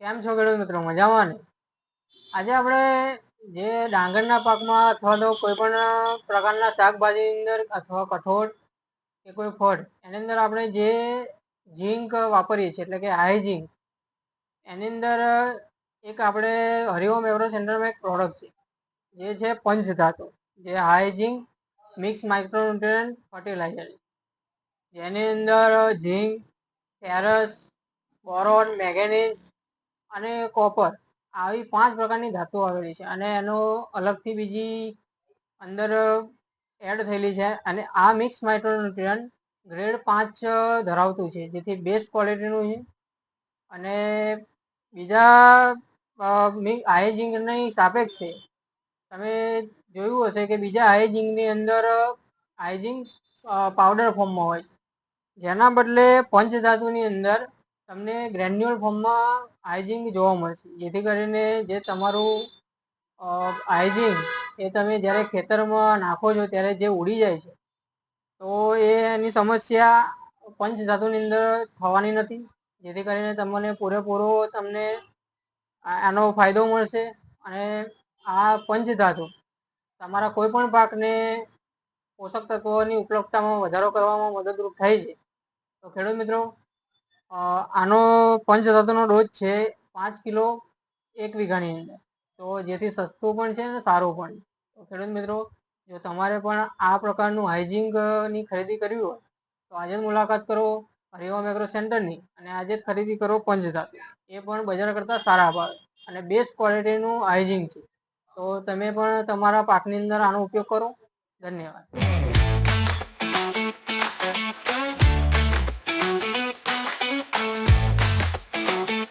કેમ છો ખેડૂત મિત્રો? મજામાં ને? આજે આપણે જે ડાંગરના પાકમાં અથવા તો કોઈ પણ પ્રકારના શાકભાજીની અંદર અથવા કઠોળ કે કોઈ ફળ એની અંદર આપણે જે ઝીંક વાપરીએ છીએ એટલે કે હાઈ ઝીંક, એની અંદર એક આપણે હરિઓમ એગ્રો સેન્ટરમાં એક પ્રોડક્ટ છે જે છે પંચધાતુ, જે હાઈ ઝીંક મિક્સ માઇક્રોન્યુટ્રિયન્ટ ફર્ટિલાઇઝર, જેની અંદર ઝીંક, ફેરસ, બોરોન, મેંગેનીઝ અને કોપર આવી 5 પ્રકારની ધાતુઓ આવેલી છે અને એનો અલગથી બીજી અંદર એડ થયેલી છે. અને આ મિક્સ માઇક્રોન્યુટ્રિયન્ટ ગ્રેડ 5 ધરાવતું છે, જેથી બેસ્ટ ક્વોલિટીનું છે. અને બીજા હાઈ ઝીંકની સાપેક્ષે તમે જોયું હશે કે બીજા હાઈ ઝીંકની અંદર હાઈ ઝીંક પાવડર ફોર્મમાં હોય છે, જેના બદલે પંચધાતુની અંદર તમને ગ્રેન્યુઅલ ફોર્મમાં હાઇજિંગ જોવા મળશે, જેથી કરીને જે તમારું હાઇજિંગ એ તમે જ્યારે ખેતરમાં નાખો છો ત્યારે જે ઉડી જાય છે, તો એની સમસ્યા પંચધાતુની અંદર થવાની નથી, જેથી કરીને તમને પૂરેપૂરો તમને આનો ફાયદો મળશે. અને આ પંચધાતુ તમારા કોઈ પણ પાકને પોષક તત્વોની ઉપલબ્ધતામાં વધારો કરવામાં મદદરૂપ થાય છે. તો ખેડૂત મિત્રો, આનો પંચધાતુનો ડોઝ છે 5 કિલો 1 વીઘાની અંદર, તો જેથી સસ્તું પણ છે અને સારું પણ છે. તો ખેડૂત મિત્રો, જો તમારે પણ આ પ્રકારનું હાઇજિંગની ખરીદી કરવી હોય તો આજે જ મુલાકાત કરો હરિઓમ એગ્રો સેન્ટરની અને આજે જ ખરીદી કરો પંચધાતુ. એ પણ બજાર કરતાં સારા ભાવે અને બેસ્ટ ક્વોલિટીનું હાઇજિંગ છે. તો તમે પણ તમારા પાકની અંદર આનો ઉપયોગ કરો. ધન્યવાદ.